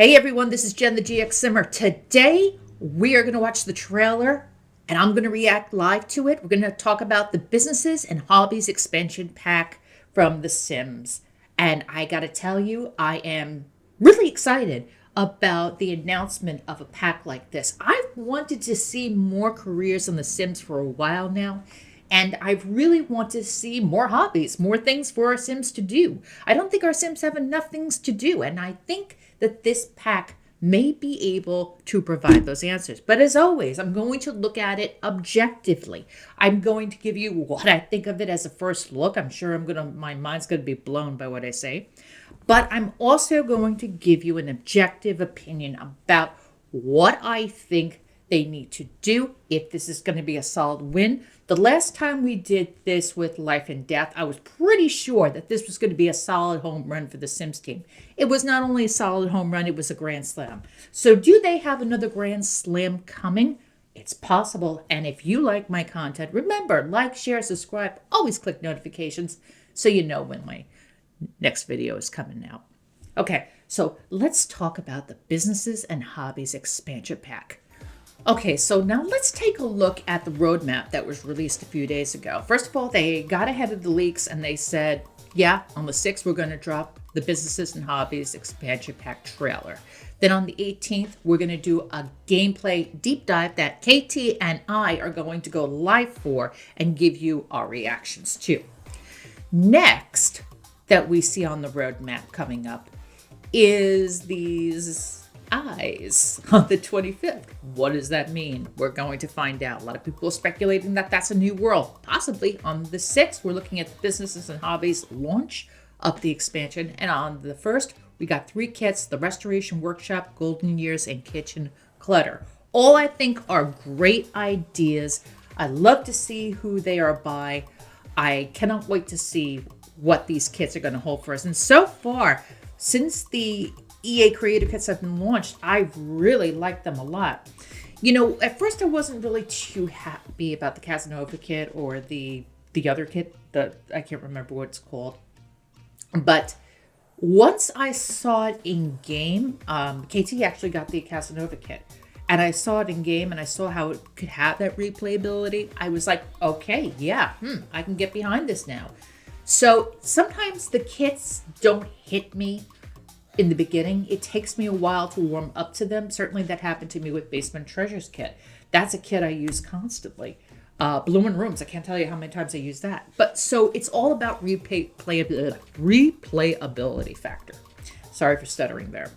Hey everyone, this is Jen the GXSimmer. Today we are going to watch the trailer and I'm going to react live to it. We're going to talk about the Businesses and Hobbies Expansion Pack from The Sims. And I got to tell you, I am really excited about the announcement of a pack like this. I've wanted to see more careers in The Sims for a while now. And I really want to see more hobbies, more things for our Sims to do. I don't think our Sims have enough things to do. And I think that this pack may be able to provide those answers. But as always, I'm going to look at it objectively. I'm going to give you what I think of it as a first look. I'm sure my mind's going to be blown by what I say. But I'm also going to give you an objective opinion about what I think they need to do if this is going to be a solid win. The last time we did this with Life and Death, I was pretty sure that this was going to be a solid home run for the Sims team. It was not only a solid home run, it was a grand slam. So do they have another grand slam coming? It's possible. And if you like my content, remember, like, share, subscribe, always click notifications so you know when my next video is coming out. Okay, so let's talk about the Businesses and Hobbies Expansion Pack. Okay, so now let's take a look at the roadmap that was released a few days ago. First of all, they got ahead of the leaks and they said, yeah, on the 6th, we're going to drop the Businesses and Hobbies Expansion Pack trailer. Then on the 18th, we're going to do a gameplay deep dive that KT and I are going to go live for and give you our reactions to. Next that we see on the roadmap coming up is these eyes on the 25th. What does that mean? We're going to find out. A lot of people are speculating that that's a new world. Possibly. On the 6th, we're looking at the Businesses and Hobbies launch of the expansion. And on the 1st, we got 3 kits, the Restoration Workshop, Golden Years, and Kitchen Clutter. All I think are great ideas. I love to see who they are by. I cannot wait to see what these kits are going to hold for us. And so far, since the EA Creative Kits have been launched, I've really liked them a lot. You know, at first I wasn't really too happy about the Casanova kit or the other kit, I can't remember what it's called. But once I saw it in game, KT actually got the Casanova kit. And I saw it in game and I saw how it could have that replayability. I was like, okay, yeah, I can get behind this now. So sometimes the kits don't hit me in the beginning. It takes me a while to warm up to them. Certainly that happened to me with Basement Treasures kit. That's a kit I use constantly. Bloomin' Rooms, I can't tell you how many times I use that. But so it's all about replayability factor. Sorry for stuttering there.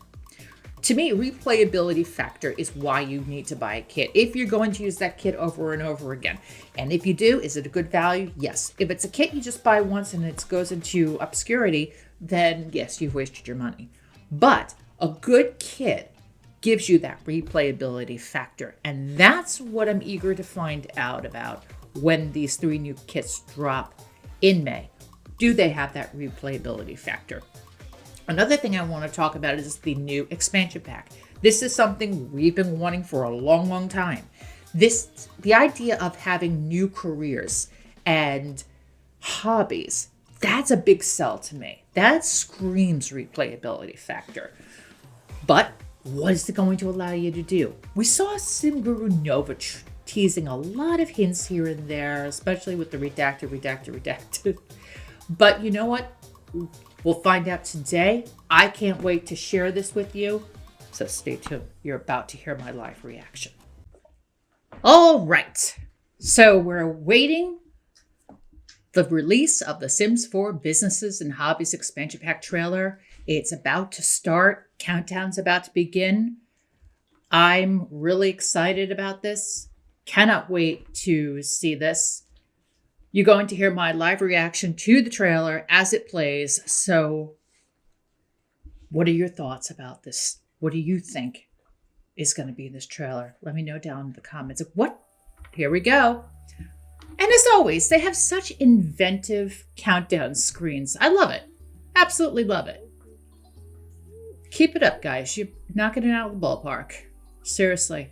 To me, replayability factor is why you need to buy a kit. If you're going to use that kit over and over again. And if you do, is it a good value? Yes. If it's a kit you just buy once and it goes into obscurity, then yes, you've wasted your money. But a good kit gives you that replayability factor. And that's what I'm eager to find out about when these 3 new kits drop in May. Do they have that replayability factor? Another thing I want to talk about is the new expansion pack. This is something we've been wanting for a long, long time. The idea of having new careers and hobbies, that's a big sell to me. That screams replayability factor. But what is it going to allow you to do? We saw Sim Guru Nova teasing a lot of hints here and there, especially with the redacted. But you know what? We'll find out today. I can't wait to share this with you. So stay tuned. You're about to hear my live reaction. All right. So we're waiting the release of the Sims4 Businesses and Hobbies Expansion Pack trailer. It's about to start. Countdown's about to begin. I'm really excited about this. Cannot wait to see this. You're going to hear my live reaction to the trailer as it plays. So what are your thoughts about this? What do you think is going to be in this trailer? Let me know down in the comments. Here we go. And as always, they have such inventive countdown screens. I love it. Absolutely love it. Keep it up, guys. You're knocking it out of the ballpark. Seriously.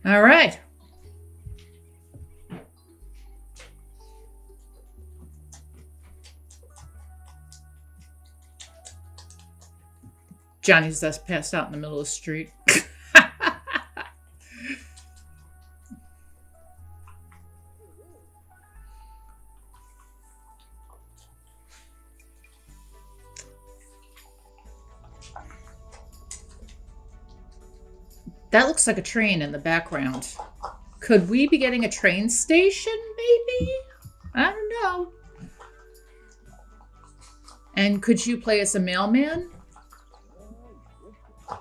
All right. Johnny's just passed out in the middle of the street. That looks like a train in the background. Could we be getting a train station, maybe? I don't know. And could you play as a mailman?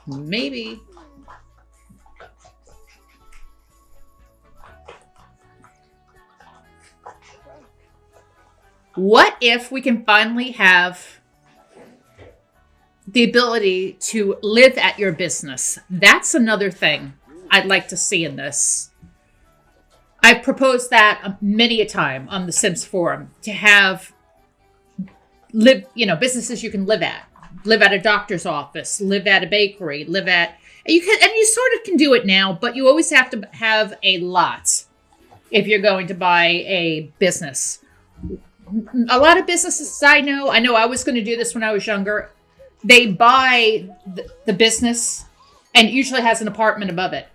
Maybe. What if we can finally have the ability to live at your business? That's another thing I'd like to see in this. I've proposed that many a time on the Sims forum to have businesses you can live at a doctor's office, live at a bakery, and you sort of can do it now, but you always have to have a lot if you're going to buy a business. A lot of businesses I know I was going to do this when I was younger. They buy the business and it usually has an apartment above it.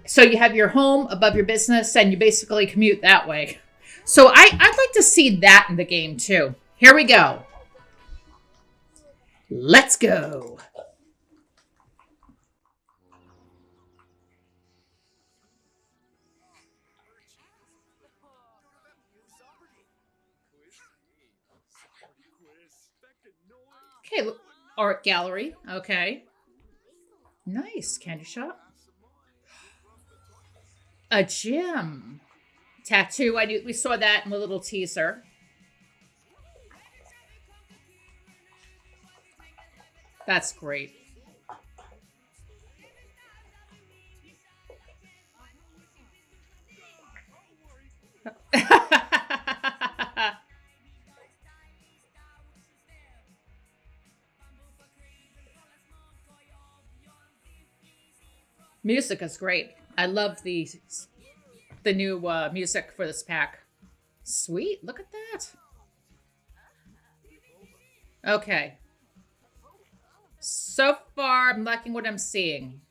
So you have your home above your business and you basically commute that way. So I'd like to see that in the game too. Here we go. Let's go. Okay, art gallery. Okay. Nice. Candy shop. A gym. Tattoo. We saw that in the little teaser. That's great. Music is great. I love the new music for this pack. Sweet. Look at that. Okay. So far, I'm liking what I'm seeing.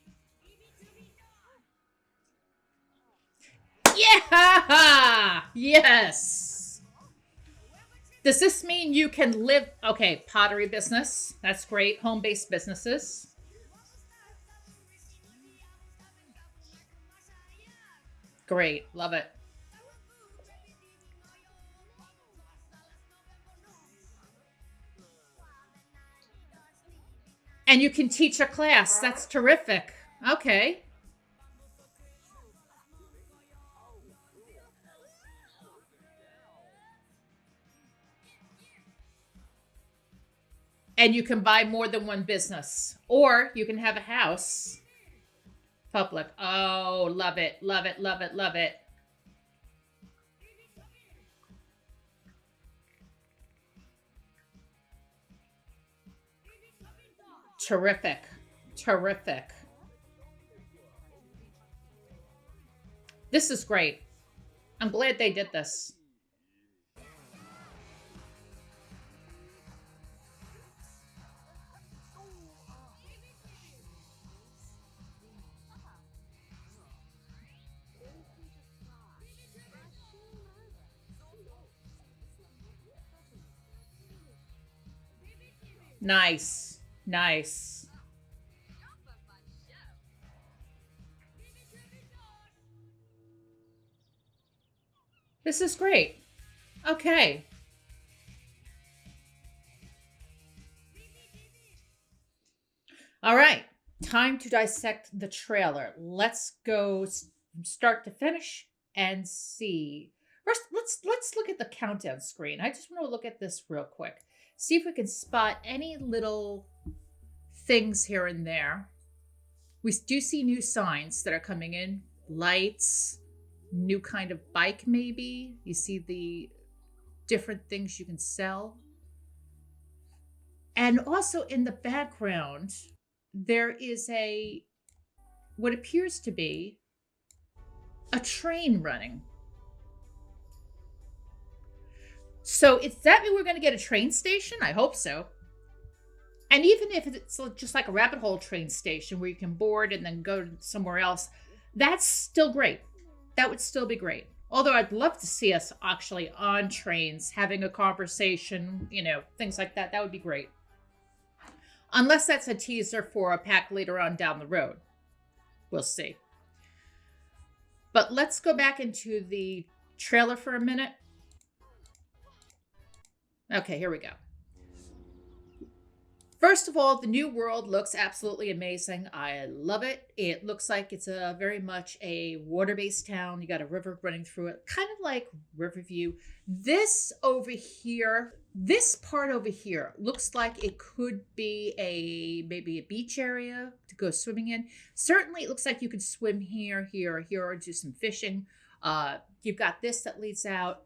Yeah! Yes! Does this mean you can live... Okay, pottery business. That's great. Home-based businesses. Great. Love it. And you can teach a class. That's terrific. Okay. And you can buy more than one business. Or you can have a house. Public. Oh, love it. Love it. Love it. Love it. Terrific. Terrific. This is great. I'm glad they did this. Nice. Nice. This is great. Okay. All right. Time to dissect the trailer. Let's go from start to finish and see. First, let's look at the countdown screen. I just want to look at this real quick. See if we can spot any little things here and there. We do see new signs that are coming in. Lights, new kind of bike maybe. You see the different things you can sell. And also in the background, there is what appears to be a train running. So does that mean we're going to get a train station? I hope so. And even if it's just like a rabbit hole train station where you can board and then go somewhere else, that's still great. That would still be great. Although I'd love to see us actually on trains having a conversation, things like that. That would be great. Unless that's a teaser for a pack later on down the road. We'll see. But let's go back into the trailer for a minute. Okay, here we go. First of all, the new world looks absolutely amazing. I love it. It looks like it's very much a water-based town. You got a river running through it, kind of like Riverview. This part over here looks like it could be maybe a beach area to go swimming in. Certainly, it looks like you could swim here, or do some fishing. You've got this that leads out.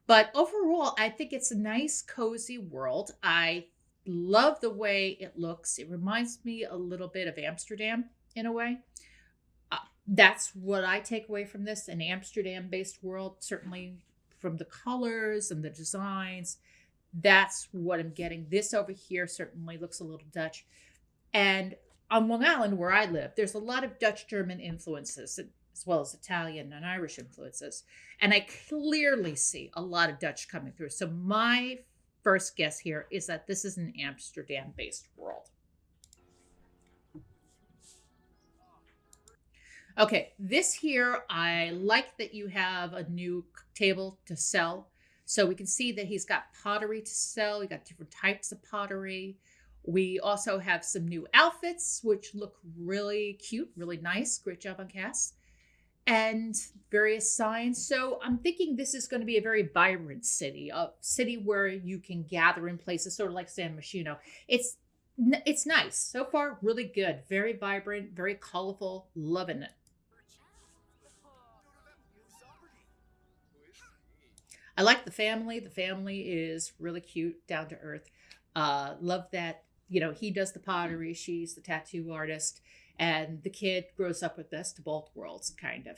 But overall, I think it's a nice, cozy world. I love the way it looks. It reminds me a little bit of Amsterdam in a way. That's what I take away from this, an Amsterdam-based world, certainly from the colors and the designs. That's what I'm getting. This over here certainly looks a little Dutch. And on Long Island, where I live, there's a lot of Dutch-German influences, as well as Italian and Irish influences. And I clearly see a lot of Dutch coming through. So my first guess here is that this is an Amsterdam-based world. Okay, this here, I like that you have a new table to sell. So we can see that he's got pottery to sell. We got different types of pottery. We also have some new outfits, which look really cute, really nice. Great job on Cass. And various signs. So I'm thinking this is going to be a very vibrant city, a city where you can gather in places, sort of like San Myshuno. It's nice. So far, really good. Very vibrant, very colorful. Loving it. I like the family. The family is really cute, down to earth. Love that, he does the pottery. She's the tattoo artist. And the kid grows up with best of both worlds, kind of.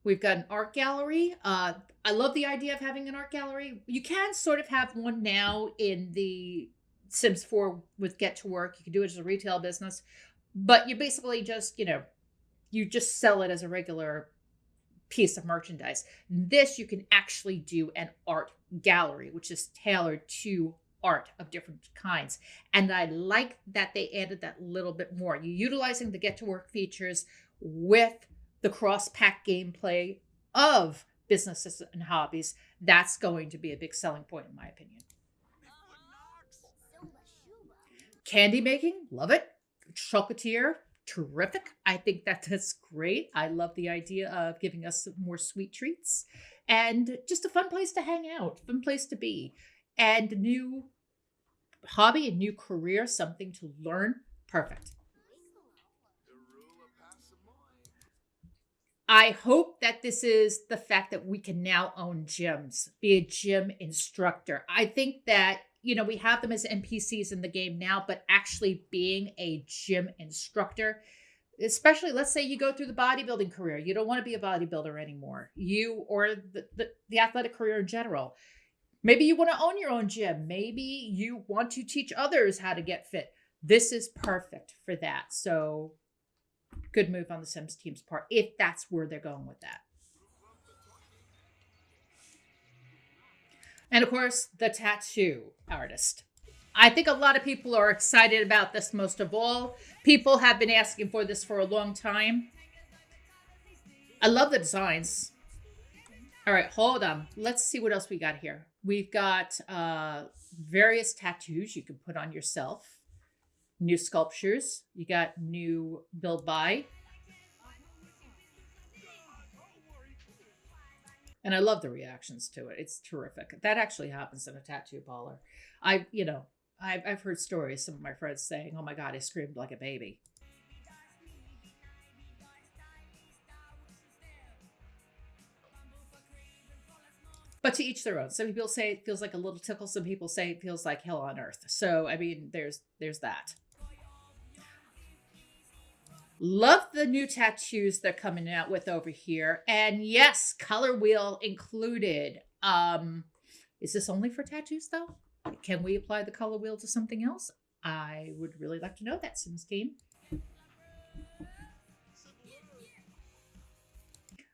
We've got an art gallery. I love the idea of having an art gallery. You can sort of have one now in the Sims 4 with Get to Work. You can do it as a retail business. But you basically just, you just sell it as a regular piece of merchandise. This, you can actually do an art gallery, which is tailored to art of different kinds. And I like that they added that little bit more. You're utilizing the Get to Work features with the cross-pack gameplay of Businesses and Hobbies. That's going to be a big selling point, in my opinion. Candy making, love it. Chocolatier, terrific. I think that's great. I love the idea of giving us more sweet treats. And just a fun place to hang out, fun place to be. And a new hobby, a new career, something to learn. Perfect. I hope that this is the fact that we can now own gyms, be a gym instructor. I think that, we have them as NPCs in the game now, but actually being a gym instructor, especially let's say you go through the bodybuilding career, you don't want to be a bodybuilder anymore, or the athletic career in general. Maybe you want to own your own gym. Maybe you want to teach others how to get fit. This is perfect for that. So good move on the Sims team's part, if that's where they're going with that. And of course, the tattoo artist. I think a lot of people are excited about this most of all. People have been asking for this for a long time. I love the designs. All right, hold on. Let's see what else we got here. We've got various tattoos you can put on yourself. New sculptures. You got new build by. And I love the reactions to it. It's terrific. That actually happens in a tattoo parlor. I've heard stories, some of my friends saying, "Oh my God, I screamed like a baby." But to each their own. Some people say it feels like a little tickle. Some people say it feels like hell on earth. So, there's that. Love the new tattoos they're coming out with over here. And yes, color wheel included. Is this only for tattoos though? Can we apply the color wheel to something else? I would really like to know that, Sims team.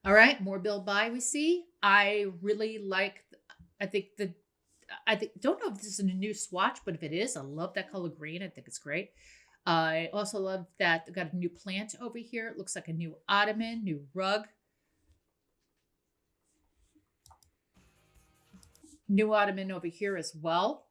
All right, more build by we see. I really like, I think the, I think, don't know if this is a new swatch, but if it is, I love that color green. I think it's great. I also love that they've got a new plant over here. It looks like a new ottoman, new rug. New ottoman over here as well.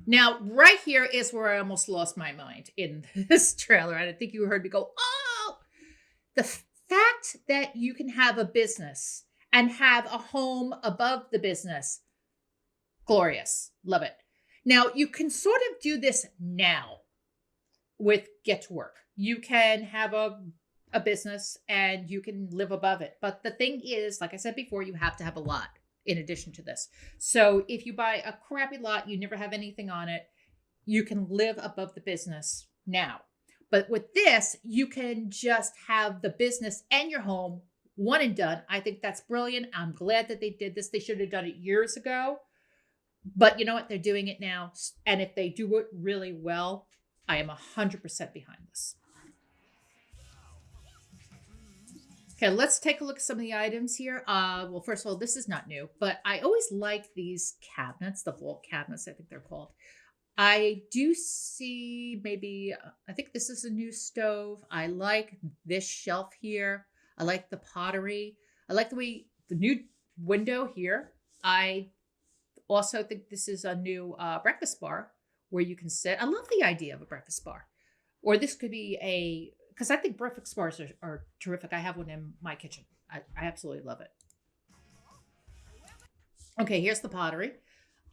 Now, right here is where I almost lost my mind in this trailer. And I think you heard me go, oh, the fact that you can have a business and have a home above the business, glorious. Love it. Now, you can sort of do this now with Get to Work. You can have a business and you can live above it. But the thing is, like I said before, you have to have a lot in addition to this. So if you buy a crappy lot, you never have anything on it, you can live above the business now. But with this, you can just have the business and your home one and done. I think that's brilliant. I'm glad that they did this. They should have done it years ago. But you know what? They're doing it now. And if they do it really well, I am 100% behind this. Okay, let's take a look at some of the items here. Well, first of all, this is not new, but I always like these cabinets, the vault cabinets, I think they're called. I do see maybe, I think this is a new stove. I like this shelf here. I like the pottery. I like the new window here. I also think this is a new breakfast bar where you can sit. I love the idea of a breakfast bar. Or this could be because I think breakfast bars are terrific. I have one in my kitchen. I absolutely love it. Okay, here's the pottery.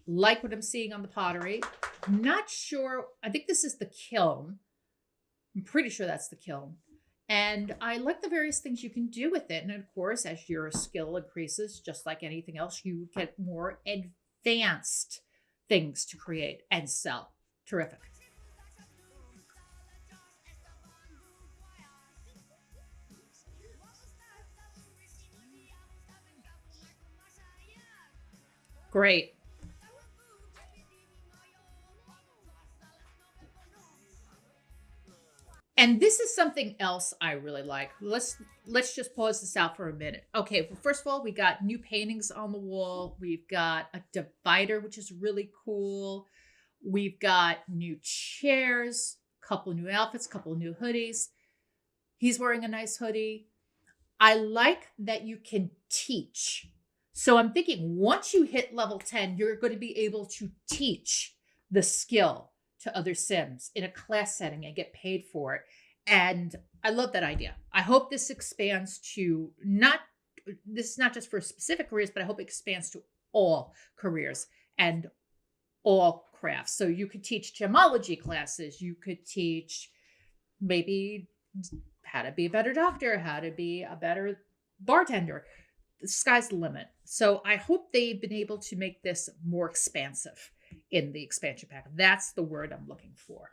Like what I'm seeing on the pottery. Not sure. I think this is the kiln. I'm pretty sure that's the kiln. And I like the various things you can do with it. And of course, as your skill increases, just like anything else, you get more advanced things to create and sell. Terrific. Great. And this is something else I really like. Let's just pause this out for a minute. Okay, well, first of all, we got new paintings on the wall. We've got a divider, which is really cool. We've got new chairs, couple new outfits, couple new hoodies. He's wearing a nice hoodie. I like that you can teach. So I'm thinking once you hit level 10, you're going to be able to teach the skill to other Sims in a class setting and get paid for it. And I love that idea. I hope this expands to this is not just for specific careers, but I hope it expands to all careers and all crafts. So you could teach gemology classes. You could teach maybe how to be a better doctor, how to be a better bartender. The sky's the limit. So I hope they've been able to make this more expansive in the expansion pack. That's the word I'm looking for.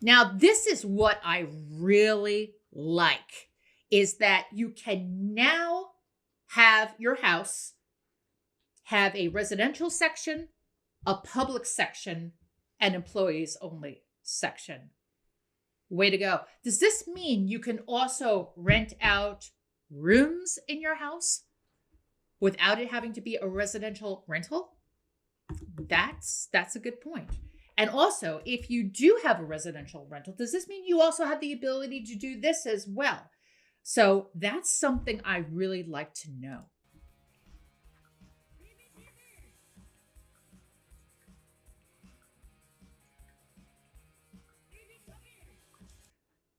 Now, this is what I really like, is that you can now have your house have a residential section, a public section, and employees only section. Way to go. Does this mean you can also rent out rooms in your house without it having to be a residential rental? That's a good point. And also, if you do have a residential rental, does this mean you also have the ability to do this as well? So that's something I really like to know.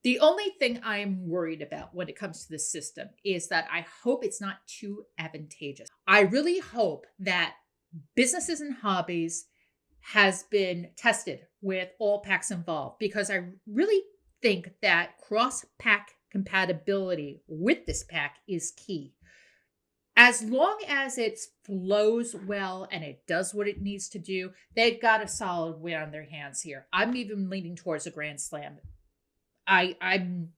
The only thing I'm worried about when it comes to this system is that I hope it's not too advantageous. I really hope that businesses and hobbies has been tested with all packs involved because I really think that cross pack compatibility with this pack is key. As long as it flows well and it does what it needs to do, they've got a solid win on their hands here. I'm even leaning towards a grand slam. I'm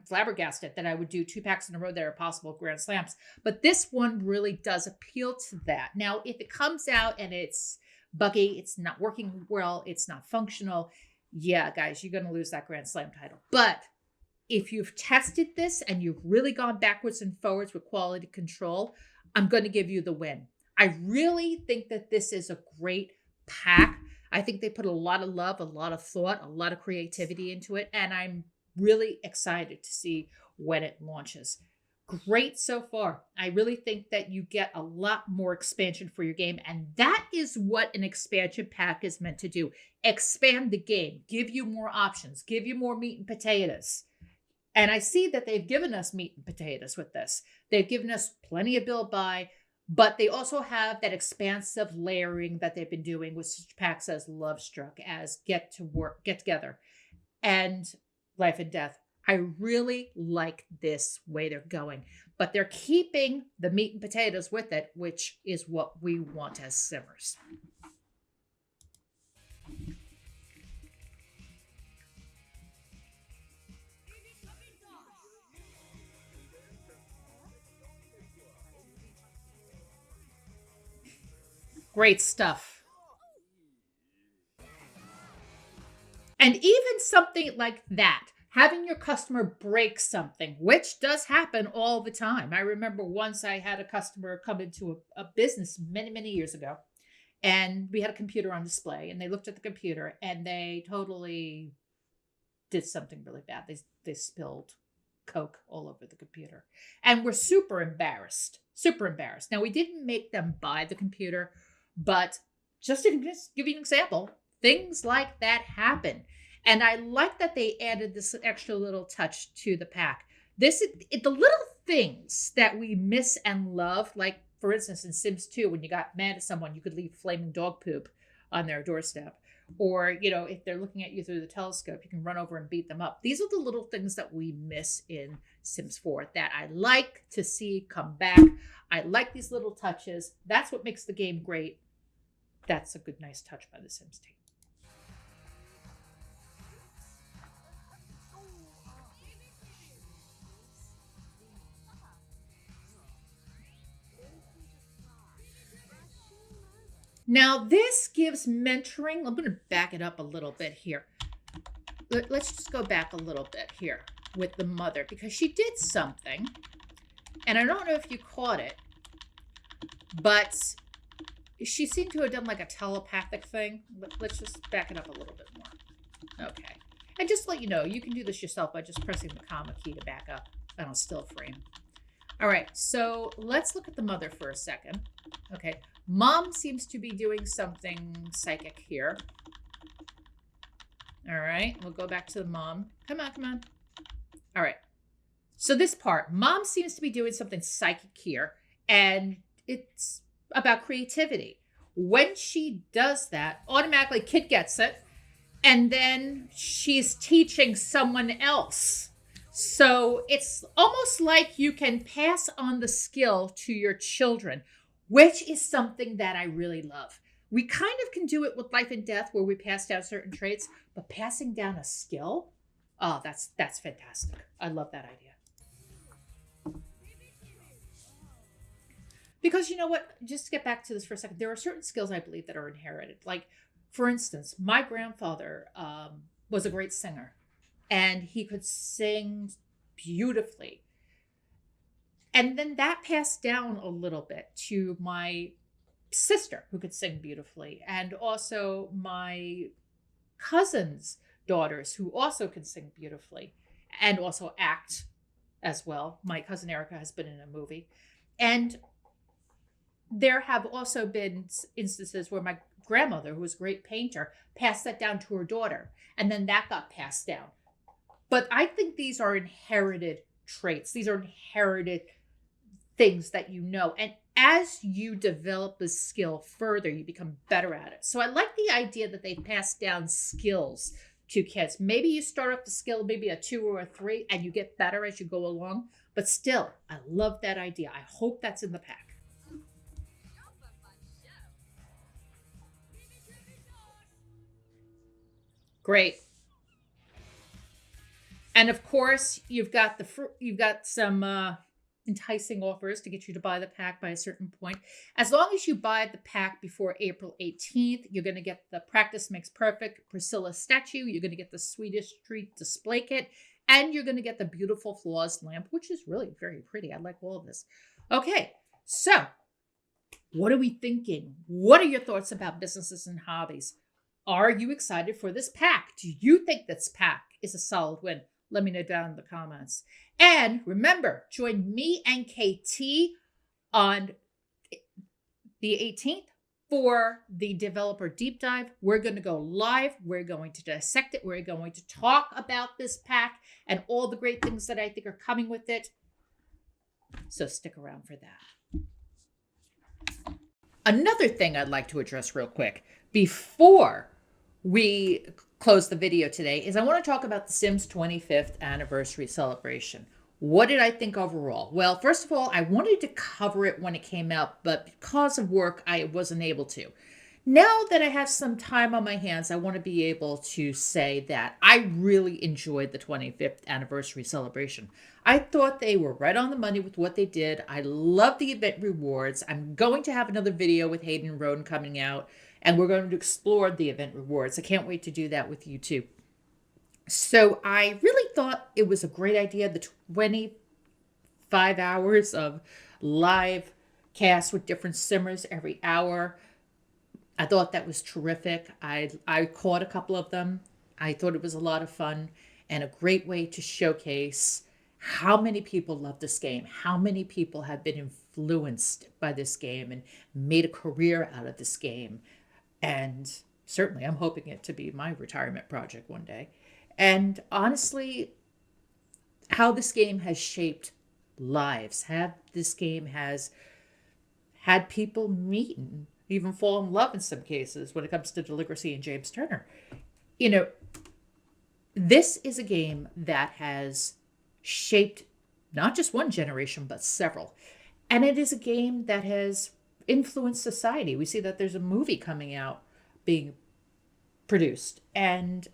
flabbergasted that I would do 2 packs in a row that are possible grand slams, but this one really does appeal to that. Now, if it comes out and it's buggy, it's not working well, it's not functional, yeah, guys, you're going to lose that grand slam title. But if you've tested this and you've really gone backwards and forwards with quality control, I'm going to give you the win. I really think that this is a great pack. I think they put a lot of love, a lot of thought, a lot of creativity into it, and I'm really excited to see when it launches. Great so far. I really think that you get a lot more expansion for your game, and that is what an expansion pack is meant to do. Expand the game, give you more options, give you more meat and potatoes. And I see that they've given us meat and potatoes with this. They've given us plenty of build buy, but they also have that expansive layering that they've been doing with such packs as Love Struck, as Get Together, and Life and Death. I really like this way they're going, but they're keeping the meat and potatoes with it, which is what we want as simmers. Great stuff. And even something like that, having your customer break something, which does happen all the time. I remember once I had a customer come into a business many, many years ago, and we had a computer on display, and they looked at the computer and they totally did something really bad. They spilled Coke all over the computer and were super embarrassed, super embarrassed. Now, we didn't make them buy the computer, but just to give you an example, things like that happen. And I like that they added this extra little touch to the pack. The little things that we miss and love, like for instance, in Sims 2, when you got mad at someone, you could leave flaming dog poop on their doorstep. Or, if they're looking at you through the telescope, you can run over and beat them up. These are the little things that we miss in Sims 4 that I like to see come back. I like these little touches. That's what makes the game great. That's a good, nice touch by the Sims team. Now, this gives mentoring. I'm going to back it up a little bit here. Let's just go back a little bit here with the mother, because she did something, and I don't know if you caught it, but she seemed to have done like a telepathic thing. Let's just back it up a little bit more. Okay. And just to let you know, you can do this yourself by just pressing the comma key to back up on a still frame. All right, so let's look at the mother for a second. Okay, mom seems to be doing something psychic here. All right, we'll go back to the mom. Come on, come on. All right, so this part, mom seems to be doing something psychic here, and it's about creativity. When she does that, automatically kid gets it, and then she's teaching someone else. So it's almost like you can pass on the skill to your children, which is something that I really love. We kind of can do it with Life and Death where we pass down certain traits, but passing down a skill, oh, that's fantastic. I love that idea. Because you know what, just to get back to this for a second, there are certain skills I believe that are inherited. Like, for instance, my grandfather was a great singer. And he could sing beautifully. And then that passed down a little bit to my sister, who could sing beautifully, and also my cousin's daughters, who also can sing beautifully and also act as well. My cousin Erica has been in a movie. And there have also been instances where my grandmother, who was a great painter, passed that down to her daughter. And then that got passed down. But I think these are inherited traits. These are inherited things that you know. And as you develop the skill further, you become better at it. So I like the idea that they pass down skills to kids. Maybe you start off the skill, maybe a 2 or a 3, and you get better as you go along. But still, I love that idea. I hope that's in the pack. Great. And of course, you've got some enticing offers to get you to buy the pack by a certain point. As long as you buy the pack before April 18th, you're going to get the Practice Makes Perfect Priscilla statue. You're going to get the Swedish Street display kit. And you're going to get the beautiful Flaws lamp, which is really very pretty. I like all of this. Okay, so what are we thinking? What are your thoughts about businesses and hobbies? Are you excited for this pack? Do you think this pack is a solid win? Let me know down in the comments. And remember, join me and KT on the 18th for the developer deep dive. We're going to go live. We're going to dissect it. We're going to talk about this pack and all the great things that I think are coming with it. So stick around for that. Another thing I'd like to address real quick before we close the video today is I want to talk about the Sims 25th anniversary celebration. What did I think overall? Well, first of all, I wanted to cover it when it came out, but because of work, I wasn't able to. Now that I have some time on my hands, I want to be able to say that I really enjoyed the 25th anniversary celebration. I thought they were right on the money with what they did. I love the event rewards. I'm going to have another video with Hayden and Roden coming out, and we're going to explore the event rewards. I can't wait to do that with you too. So I really thought it was a great idea. The 25 hours of live cast with different simmers every hour. I thought that was terrific. I caught a couple of them. I thought it was a lot of fun and a great way to showcase how many people love this game, how many people have been influenced by this game and made a career out of this game. And certainly I'm hoping it to be my retirement project one day. And honestly, how this game has shaped lives, how this game has had people meet and even fall in love in some cases when it comes to Deligracy and James Turner. You know, this is a game that has shaped not just one generation, but several. And it is a game that has influenced society. We see that there's a movie coming out being produced, and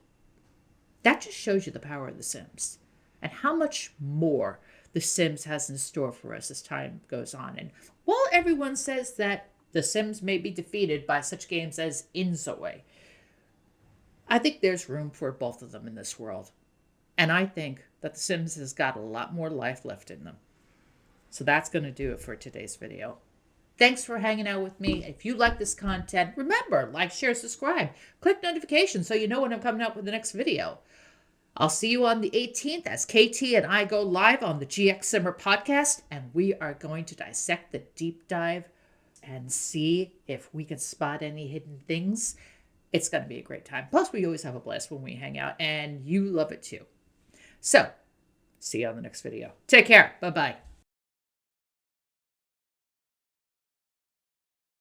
that just shows you the power of The Sims and how much more The Sims has in store for us as time goes on. And while everyone says that The Sims may be defeated by such games as Inzoi, I think there's room for both of them in this world. And I think that The Sims has got a lot more life left in them. So that's going to do it for today's video. Thanks for hanging out with me. If you like this content, remember, like, share, subscribe. Click notifications so you know when I'm coming out with the next video. I'll see you on the 18th as KT and I go live on the GXSimmer Podcast, and we are going to dissect the deep dive and see if we can spot any hidden things. It's going to be a great time. Plus, we always have a blast when we hang out, and you love it too. So, see you on the next video. Take care. Bye-bye.